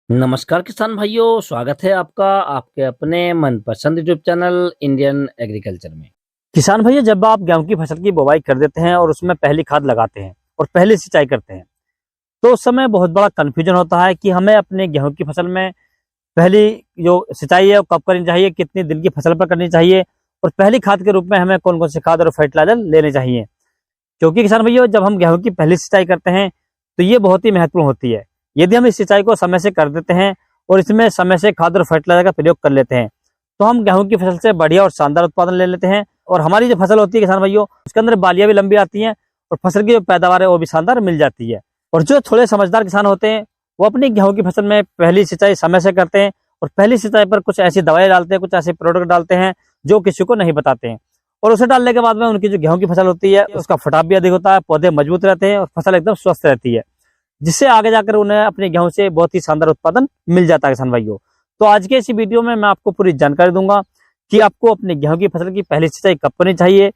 नमस्कार किसान भाइयों, स्वागत है आपका आपके अपने मनपसंद यूट्यूब चैनल इंडियन एग्रीकल्चर में। किसान भैया, जब आप गेहूं की फसल की बुवाई कर देते हैं और उसमें पहली खाद लगाते हैं और पहली सिंचाई करते हैं, तो उस समय बहुत बड़ा कंफ्यूजन होता है कि हमें अपने गेहूं की फसल में पहली जो सिंचाई है वो कब करनी चाहिए, कितने दिन की फसल पर करनी चाहिए और पहली खाद के रूप में हमें कौन कौन सी खाद और फर्टिलाइजर लेने चाहिए। क्योंकि किसान भैया, जब हम गेहूं की पहली सिंचाई करते हैं तो ये बहुत ही महत्वपूर्ण होती है। यदि हम इस सिंचाई को समय से कर देते हैं और इसमें समय से खाद और फर्टिलाइजर का प्रयोग कर लेते हैं तो हम गेहूं की फसल से बढ़िया और शानदार उत्पादन ले लेते हैं। और हमारी जो फसल होती है किसान भाइयों, उसके अंदर बालियां भी लंबी आती हैं और फसल की जो पैदावार है वो भी शानदार मिल जाती है। और जो थोड़े समझदार किसान होते हैं वो अपनी गेहूं की फसल में पहली सिंचाई समय से करते हैं और पहली सिंचाई पर कुछ ऐसी दवाई डालते हैं, कुछ ऐसे प्रोडक्ट डालते हैं जो किसी को नहीं बताते हैं। और उसे डालने के बाद में उनकी जो गेहूं की फसल होती है उसका फटाव भी अधिक होता है, पौधे मजबूत रहते हैं और फसल एकदम स्वस्थ रहती है, जिससे आगे जाकर उन्हें अपने गेहूं से बहुत ही शानदार उत्पादन मिल जाता है किसान भाइयों। तो आज के इस वीडियो में मैं आपको पूरी जानकारी दूंगा कि आपको अपने गेहूं की फसल की पहली सिंचाई कब करनी चाहिए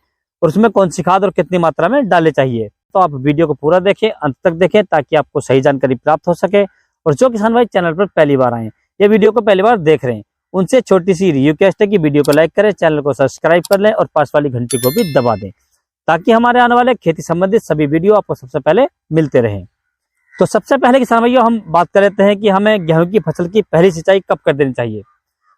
और उसमें कौन सी खाद और कितनी मात्रा में डालनी चाहिए। तो आप वीडियो को पूरा देखें, अंत तक देखें, ताकि आपको सही जानकारी प्राप्त हो सके। और जो किसान भाई चैनल पर पहली बार आए, ये वीडियो को पहली बार देख रहे हैं, उनसे छोटी सी रिक्वेस्ट है कि वीडियो को लाइक करें, चैनल को सब्सक्राइब कर लें और पास वाली घंटी को भी दबा दें, ताकि हमारे आने वाले खेती संबंधित सभी वीडियो आपको सबसे पहले मिलते रहें। तो सबसे पहले किसान भाइयों हम बात कर लेते हैं कि हमें गेहूं की फसल की पहली सिंचाई कब कर देनी चाहिए।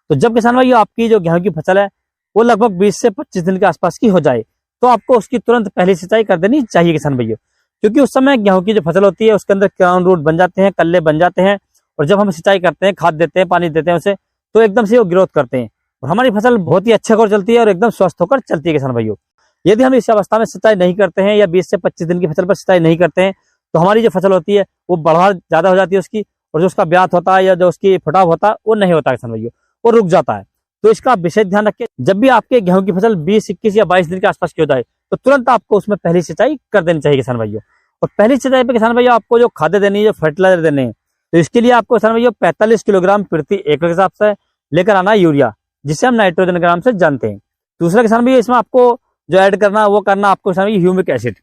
तो जब किसान भाइयों आपकी जो गेहूं की फसल है वो लगभग 20 से 25 दिन के आसपास की हो जाए तो आपको उसकी तुरंत पहली सिंचाई कर देनी चाहिए किसान भाइयों। क्योंकि उस समय गेहूं की जो फसल होती है उसके अंदर क्राउन रूट बन जाते हैं, कल्ले बन जाते हैं और जब हम सिंचाई करते हैं, खाद देते हैं, पानी देते हैं उसे, तो एकदम से वो ग्रोथ करते हैं और हमारी फसल बहुत ही अच्छे होकर चलती है और एकदम स्वस्थ होकर चलती है किसान भाइयों। यदि हम इस अवस्था में सिंचाई नहीं करते हैं या 20 से 25 दिन की फसल पर सिंचाई नहीं करते हैं तो हमारी जो फसल होती है वो बढ़ाव ज्यादा हो जाती है उसकी, और जो उसका ब्यात होता है या जो उसकी फटाव होता है वो नहीं होता किसान भाइयों, वो रुक जाता है। तो इसका विशेष ध्यान रखें, जब भी आपके गेहूं की फसल 20, 21 या 22 दिन के आसपास की हो जाए तो तुरंत आपको उसमें पहली सिंचाई कर देनी चाहिए किसान भाइयों। और पहली सिंचाई पे किसान भाइयों आपको जो खाद्य देनी है, जो फर्टिलाइजर देने हैं, तो इसके लिए आपको किसान भाइयों 45 किलोग्राम प्रति एकड़ के हिसाब से लेकर आना है यूरिया, जिसे हम नाइट्रोजन ग्राम से जानते हैं। दूसरा किसान भाइयों, इसमें आपको जो ऐड करना वो करना आपको किसान भाइयों ह्यूमिक एसिड।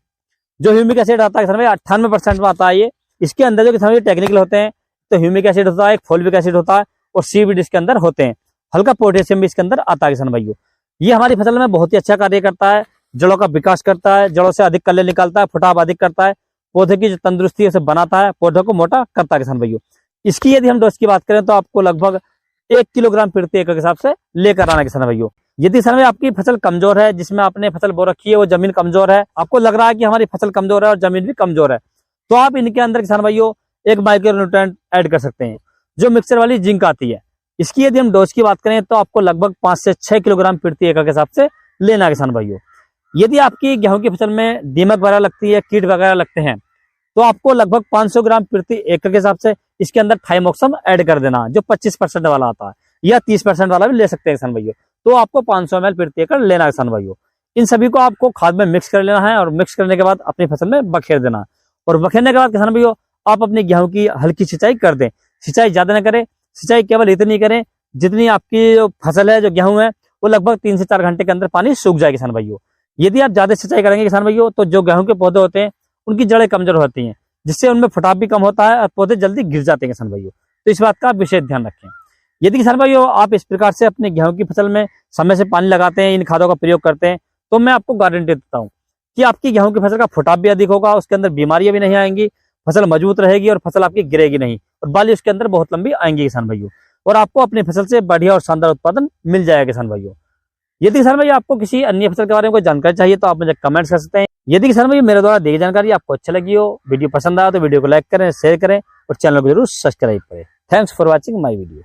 जो ह्यूमिक एसिड आता है किसान भाई 98% में आता है ये। इसके अंदर जो किसान भाई टेक्निकल होते हैं तो ह्यूमिक एसिड होता है, एक फोलिक एसिड होता है और सीवीड इसके अंदर होते हैं, हल्का पोटेशियम भी इसके अंदर आता है किसान भाइयों। ये हमारी फसल में बहुत ही अच्छा कार्य करता है, जड़ों का विकास करता है, जड़ों से अधिक कल्ले निकालता है, फुटाव अधिक करता है, पौधे की जो तंदुरुस्ती है उसे बनाता है, पौधों को मोटा करता है किसान भाइयों। इसकी यदि हम डोज की बात करें तो आपको लगभग 1 किलोग्राम प्रति एकड़ के हिसाब से लेकर आना किसान भाइयों। यदि किसान भाई आपकी फसल कमजोर है, जिसमें आपने फसल बो रखी है वो जमीन कमजोर है, आपको लग रहा है कि हमारी फसल कमजोर है और जमीन भी कमजोर है, तो आप इनके अंदर किसान भाइयों एक माइक्रोन्यूट्रेंट ऐड कर सकते हैं, जो मिक्सर वाली जिंक आती है। इसकी यदि हम डोज की बात करें तो आपको लगभग 5 से 6 किलोग्राम प्रति एकड़ के हिसाब से लेना है किसान भाइयों। यदि आपकी गेहूं की फसल में दीमक वगैरह लगती है, कीट वगैरह लगते हैं, तो आपको लगभग 500 ग्राम प्रति एकड़ के हिसाब से इसके अंदर थाइमोक्सम ऐड कर देना, जो 25% वाला आता है, या 30% वाला भी ले सकते हैं किसान भाइयों। तो आपको 500 ml प्रति एकड़ लेना है किसान भाइयों। इन सभी को आपको खाद में मिक्स कर लेना है और मिक्स करने के बाद अपनी फसल में बखेर देना है। और बखेरने के बाद किसान भाइयों आप अपनी गेहूं की हल्की सिंचाई कर दें, सिंचाई ज्यादा न करें, सिंचाई केवल इतनी करें जितनी आपकी जो फसल है, जो गेहूं है, वो लगभग 3 से 4 घंटे के अंदर पानी सूख जाए किसान भाइयों। यदि आप ज्यादा सिंचाई करेंगे किसान भाइयों तो जो गेहूं के पौधे होते हैं उनकी जड़ें कमजोर होती हैं, जिससे उनमें फटाव भी कम होता है और पौधे जल्दी गिर जाते हैं किसान भाइयों। तो इस बात का विशेष ध्यान रखें। यदि किसान भाइयों आप इस प्रकार से अपने गेहूं की फसल में समय से पानी लगाते हैं, इन खादों का प्रयोग करते हैं, तो मैं आपको गारंटी देता हूं कि आपकी गेहूं की फसल का फुटाव भी अधिक होगा, उसके अंदर बीमारियां भी नहीं आएंगी, फसल मजबूत रहेगी और फसल आपकी गिरेगी नहीं और बाली उसके अंदर बहुत लंबी आएंगी किसान भाइयों। और आपको अपनी फसल से बढ़िया और शानदार उत्पादन मिल जाएगा किसान भाइयों। यदि किसान भाई आपको किसी अन्य फसल के बारे में कोई जानकारी चाहिए तो आप मुझे कमेंट कर सकते हैं। यदि किसान भाई मेरे द्वारा दी गई जानकारी आपको अच्छी लगी हो, वीडियो पसंद आया तो वीडियो को लाइक करें, शेयर करें और चैनल को जरूर सब्सक्राइब करें। Thanks for watching my video.